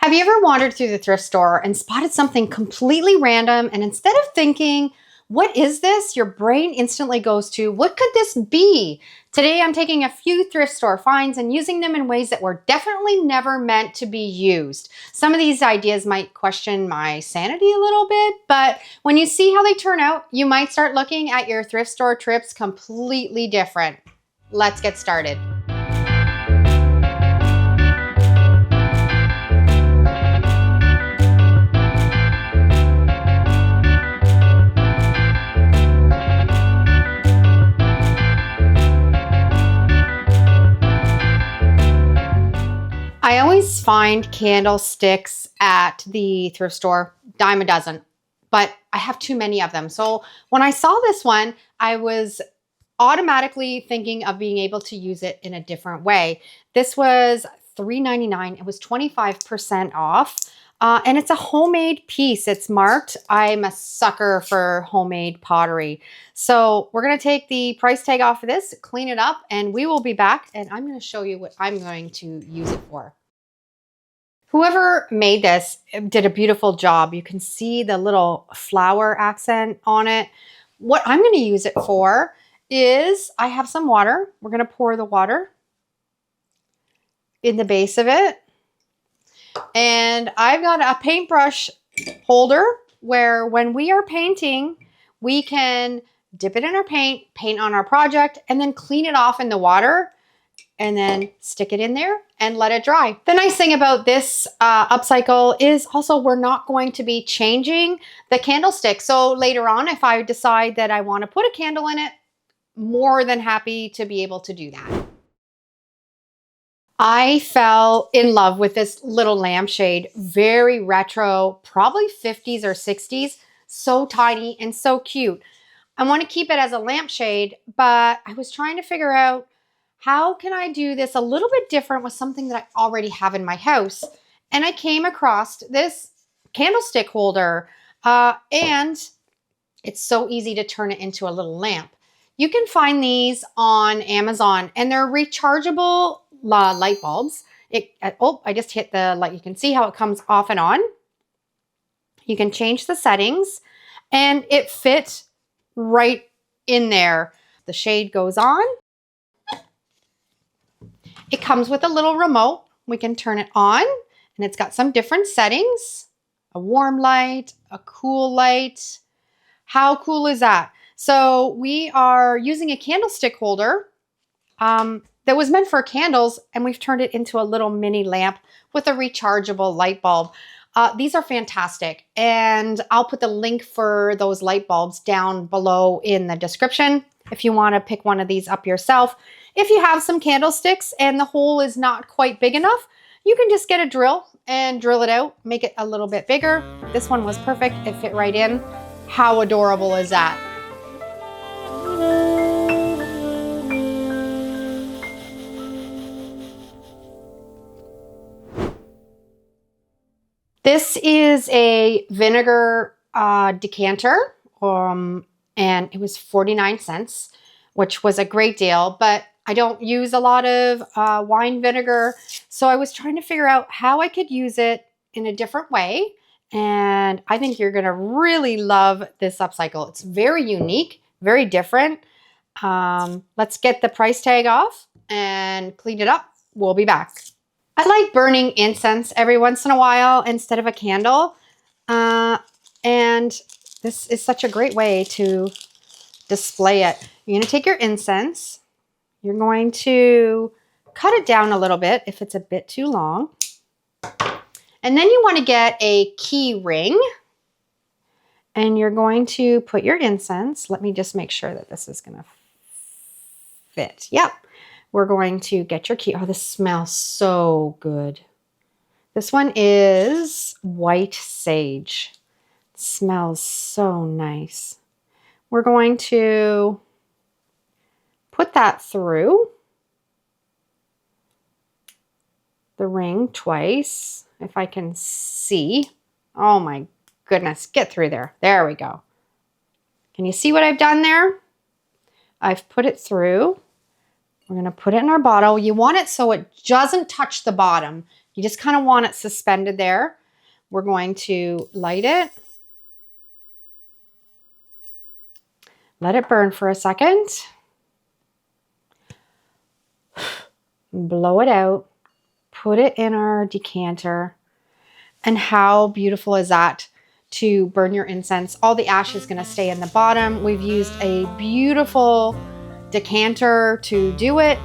Have you ever wandered through the thrift store and spotted something completely random, and instead of thinking, what is this? Your brain instantly goes to, what could this be? Today, I'm taking a few thrift store finds and using them in ways that were definitely never meant to be used. Some of these ideas might question my sanity a little bit, but when you see how they turn out, you might start looking at your thrift store trips completely different. Let's get started. I always find candlesticks at the thrift store, dime a dozen, but I have too many of them. So when I saw this one, I was automatically thinking of being able to use it in a different way. This was $3.99. It was 25% off. And it's a homemade piece. It's marked. I'm a sucker for homemade pottery. So we're going to take the price tag off of this, clean it up, and we will be back. And I'm going to show you what I'm going to use it for. Whoever made this did a beautiful job. You can see the little flower accent on it. What I'm going to use it for is I have some water. We're going to pour the water in the base of it. And I've got a paintbrush holder where when we are painting, we can dip it in our paint on our project, and then clean it off in the water and then stick it in there and let it dry. The nice thing about this upcycle is also we're not going to be changing the candlestick. So later on, if I decide that I want to put a candle in it, more than happy to be able to do that. I fell in love with this little lampshade, very retro, probably 50s or 60s, so tiny and so cute. I want to keep it as a lampshade, but I was trying to figure out how can I do this a little bit different with something that I already have in my house. And I came across this candlestick holder, and it's so easy to turn it into a little lamp. You can find these on Amazon, and they're rechargeable light bulbs. I just hit the light. You can see how it comes off and on. You can change the settings, and it fits right in there. The shade goes on. It comes with a little remote. We can turn it on, and it's got some different settings. A warm light, a cool light. How cool is that? So we are using a candlestick holder that was meant for candles, and we've turned it into a little mini lamp with a rechargeable light bulb. These are fantastic, and I'll put the link for those light bulbs down below in the description if you want to pick one of these up yourself. If you have some candlesticks and the hole is not quite big enough, you can just get a drill and drill it out, make it a little bit bigger. This one was perfect. It fit right in. How adorable is that? This is a vinegar decanter, and it was 49 cents, which was a great deal, but I don't use a lot of wine vinegar, so I was trying to figure out how I could use it in a different way, and I think you're gonna really love this upcycle. It's very unique, very different. Let's get the price tag off and clean it up. We'll be back. I like burning incense every once in a while instead of a candle. And this is such a great way to display it. You're going to take your incense. You're going to cut it down a little bit if it's a bit too long. And then you want to get a key ring. And you're going to put your incense. Let me just make sure that this is going to fit. Yep. We're going to get your key. Oh, this smells so good. This one is white sage. It smells so nice. We're going to put that through the ring twice, if I can see. Oh my goodness, get through there. There we go. Can you see what I've done there? I've put it through. We're going to put it in our bottle. You want it so it doesn't touch the bottom. You just kind of want it suspended there. We're going to light it. Let it burn for a second. Blow it out. Put it in our decanter. And how beautiful is that to burn your incense? All the ash is going to stay in the bottom. We've used a beautiful decanter to do it.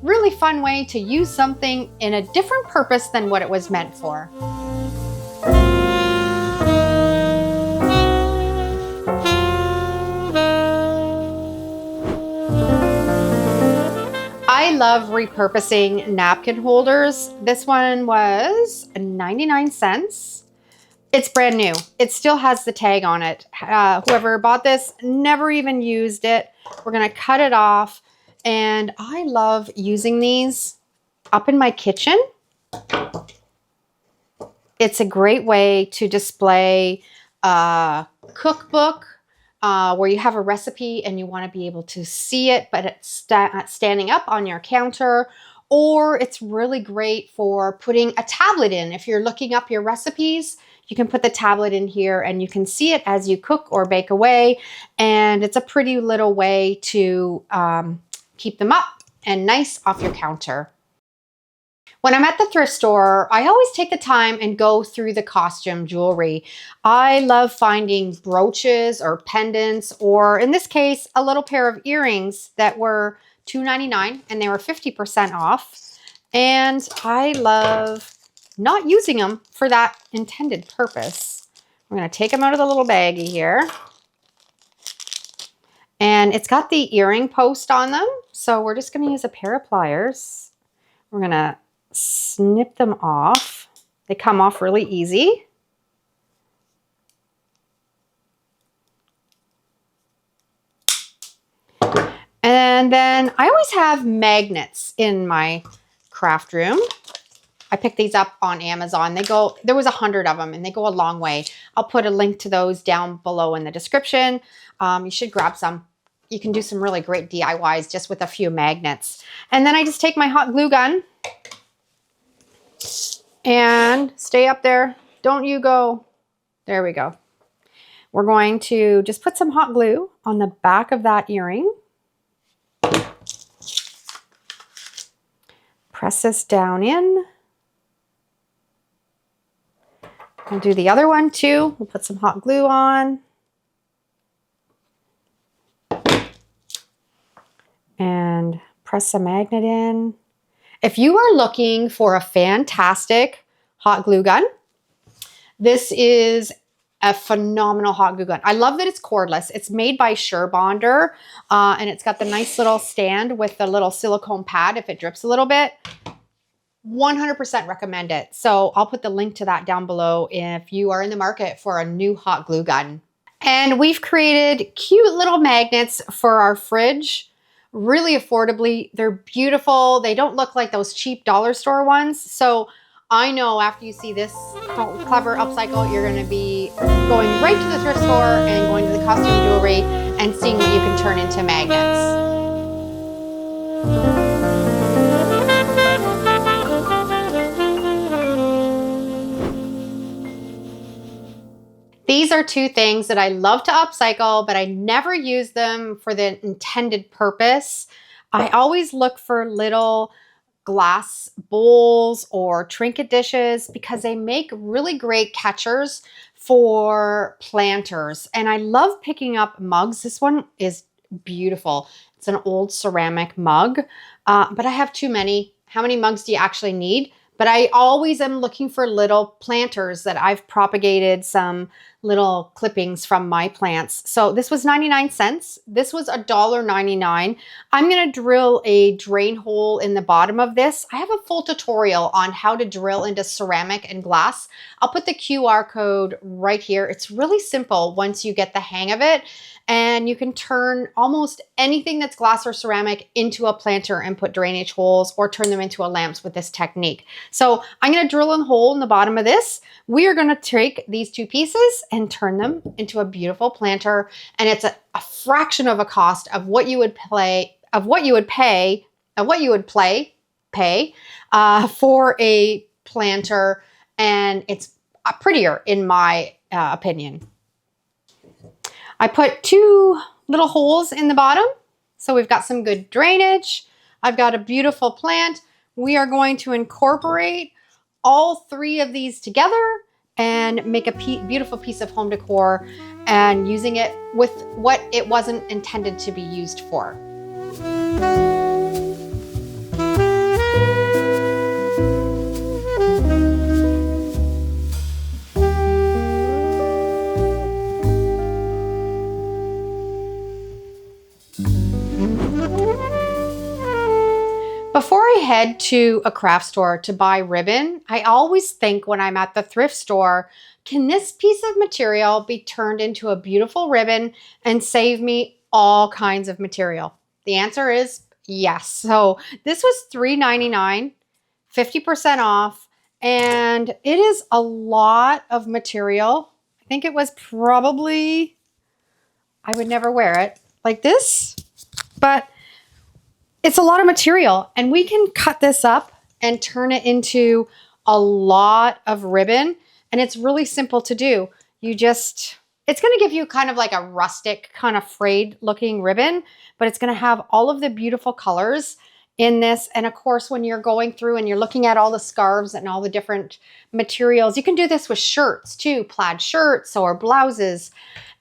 Really fun way to use something in a different purpose than what it was meant for. I love repurposing napkin holders. This one was 99 cents. It's brand new. It still has the tag on it. Whoever bought this never even used it. We're gonna cut it off. And I love using these up in my kitchen. It's a great way to display a cookbook where you have a recipe and you want to be able to see it, but it's standing up on your counter. Or it's really great for putting a tablet in. If you're looking up your recipes, you can put the tablet in here and you can see it as you cook or bake away. And it's a pretty little way to keep them up and nice off your counter. When I'm at the thrift store, I always take the time and go through the costume jewelry. I love finding brooches or pendants, or in this case, a little pair of earrings that were $2.99 and they were 50% off. And I love not using them for that intended purpose. We're going to take them out of the little baggie here. And it's got the earring post on them. So we're just going to use a pair of pliers. We're going to snip them off. They come off really easy. And then I always have magnets in my craft room. I picked these up on Amazon. There was 100 of them and they go a long way. I'll put a link to those down below in the description. You should grab some. You can do some really great DIYs just with a few magnets. And then I just take my hot glue gun and stay up there. Don't you go. There we go. We're going to just put some hot glue on the back of that earring. Press this down in. We'll do the other one too. We'll put some hot glue on. And press a magnet in. If you are looking for a fantastic hot glue gun, this is a phenomenal hot glue gun. I love that it's cordless. It's made by Surebonder, and it's got the nice little stand with the little silicone pad if it drips a little bit. 100% recommend it. So I'll put the link to that down below if you are in the market for a new hot glue gun. And we've created cute little magnets for our fridge. Really affordably. They're beautiful. They don't look like those cheap dollar store ones. So I know after you see this clever upcycle, you're going to be going right to the thrift store and going to the costume jewelry and seeing what you can turn into magnets. These are two things that I love to upcycle, but I never use them for the intended purpose. I always look for little glass bowls or trinket dishes because they make really great catchers for planters. And I love picking up mugs. This one is beautiful. It's an old ceramic mug, but I have too many. How many mugs do you actually need? But I always am looking for little planters that I've propagated some little clippings from my plants. So this was 99 cents. This was $1.99. I'm going to drill a drain hole in the bottom of this. I have a full tutorial on how to drill into ceramic and glass. I'll put the QR code right here. It's really simple once you get the hang of it. And you can turn almost anything that's glass or ceramic into a planter and put drainage holes or turn them into a lamps with this technique. So I'm going to drill a hole in the bottom of this. We are going to take these two pieces and turn them into a beautiful planter. And it's a fraction of a cost of what you would pay for a planter, and it's prettier in my opinion. I put 2 little holes in the bottom, so we've got some good drainage. I've got a beautiful plant. We are going to incorporate all 3 of these together and make a beautiful piece of home decor, and using it with what it wasn't intended to be used for. Before I head to a craft store to buy ribbon, I always think when I'm at the thrift store, can this piece of material be turned into a beautiful ribbon and save me all kinds of material? The answer is yes. So this was $3.99, 50% off, and it is a lot of material. I think it was probably, I would never wear it like this, but it's a lot of material, and we can cut this up and turn it into a lot of ribbon, and it's really simple to do. It's going to give you kind of like a rustic kind of frayed looking ribbon, but it's going to have all of the beautiful colors in this. And of course, when you're going through and you're looking at all the scarves and all the different materials, you can do this with shirts too, plaid shirts or blouses.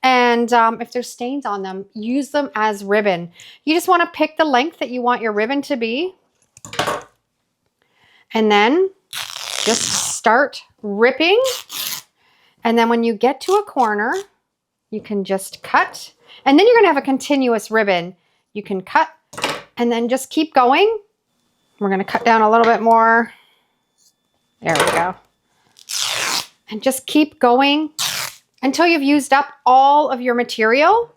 And if there's stains on them, use them as ribbon. You just want to pick the length that you want your ribbon to be. And then just start ripping. And then when you get to a corner, you can just cut. And then you're going to have a continuous ribbon. You can cut and then just keep going. We're going to cut down a little bit more. There we go. And just keep going until you've used up all of your material.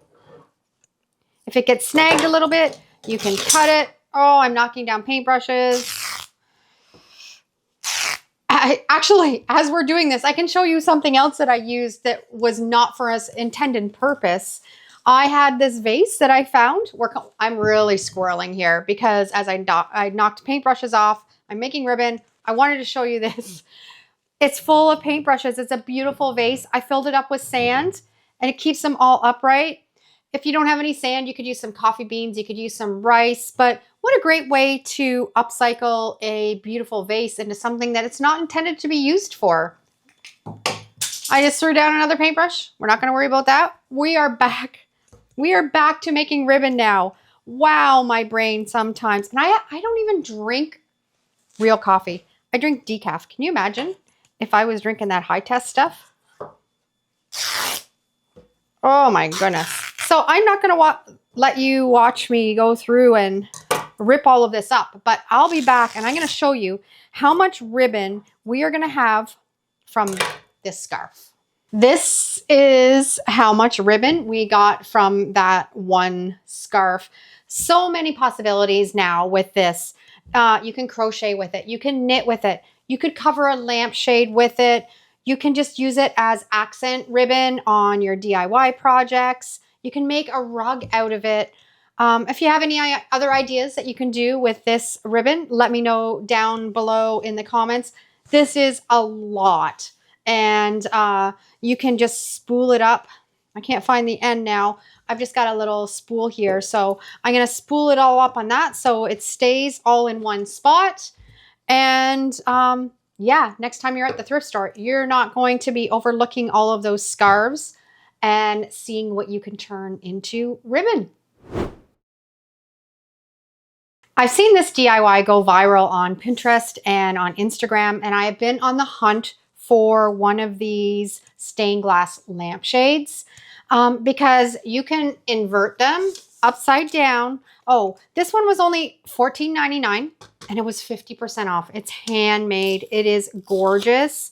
If it gets snagged a little bit, you can cut it. Oh, I'm knocking down paintbrushes. Actually, as we're doing this, I can show you something else that I used that was not for its intended purpose. I had this vase that I found. I'm really squirreling here because as I knocked paintbrushes off, I'm making ribbon. I wanted to show you this. It's full of paintbrushes. It's a beautiful vase. I filled it up with sand and it keeps them all upright. If you don't have any sand, you could use some coffee beans. You could use some rice, but what a great way to upcycle a beautiful vase into something that it's not intended to be used for. I just threw down another paintbrush. We're not going to worry about that. We are back. We are back to making ribbon now. Wow, my brain sometimes. And I don't even drink real coffee. I drink decaf. Can you imagine if I was drinking that high test stuff? Oh my goodness. So I'm not going to let you watch me go through and rip all of this up, but I'll be back and I'm going to show you how much ribbon we are going to have from this scarf. This is how much ribbon we got from that one scarf. So many possibilities now with this. You can crochet with it. You can knit with it. You could cover a lampshade with it. You can just use it as accent ribbon on your DIY projects. You can make a rug out of it. If you have any other ideas that you can do with this ribbon, let me know down below in the comments. This is a lot. And you can just spool it up. I can't find the end now. I've just got a little spool here. So I'm going to spool it all up on that so it stays all in one spot. And yeah, next time you're at the thrift store, you're not going to be overlooking all of those scarves and seeing what you can turn into ribbon. I've seen this DIY go viral on Pinterest and on Instagram, and I have been on the hunt for one of these stained glass lampshades because you can invert them upside down. Oh, this one was only $14.99 and it was 50% off. It's handmade. It is gorgeous.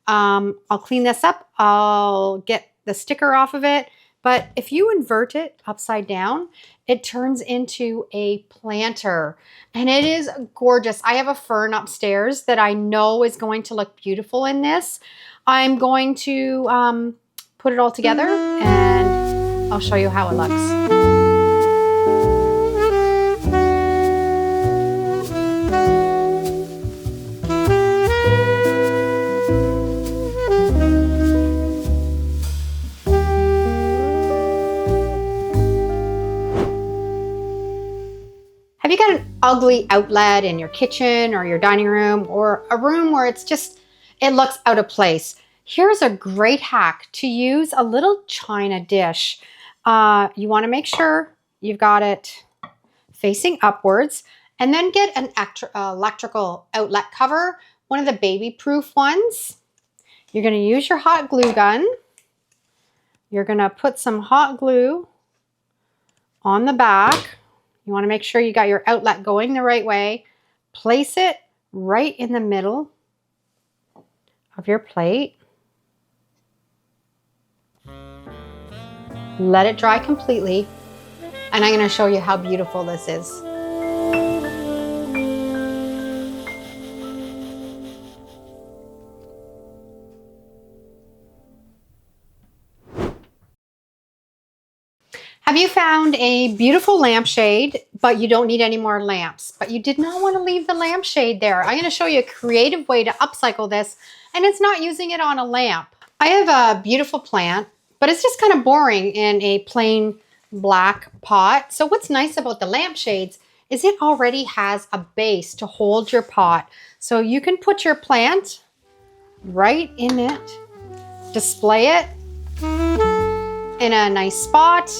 I'll clean this up. I'll get the sticker off of it. But if you invert it upside down, it turns into a planter and it is gorgeous. I have a fern upstairs that I know is going to look beautiful in this. I'm going to put it all together and I'll show you how it looks. ugly outlet in your kitchen or your dining room, or a room where it's just, it looks out of place. Here's a great hack to use a little china dish. You want to make sure you've got it facing upwards, and then get an electrical outlet cover, one of the baby-proof ones. You're going to use your hot glue gun. You're going to put some hot glue on the back. You want to make sure you got your outlet going the right way. Place it right in the middle of your plate. Let it dry completely. And I'm going to show you how beautiful this is. Have you found a beautiful lampshade, but you don't need any more lamps, but you did not want to leave the lampshade there? I'm going to show you a creative way to upcycle this, and it's not using it on a lamp. I have a beautiful plant, but it's just kind of boring in a plain black pot. So what's nice about the lampshades is it already has a base to hold your pot. So you can put your plant right in it, display it in a nice spot,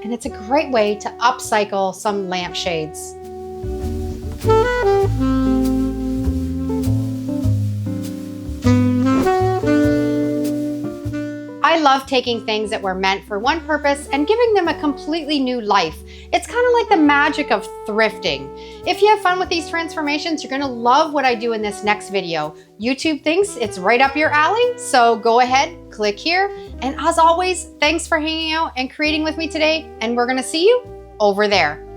and it's a great way to upcycle some lampshades. I love taking things that were meant for one purpose and giving them a completely new life. It's kind of like the magic of thrifting. If you have fun with these transformations, you're going to love what I do in this next video. YouTube thinks it's right up your alley, so go ahead, click here. And as always, thanks for hanging out and creating with me today, and we're going to see you over there.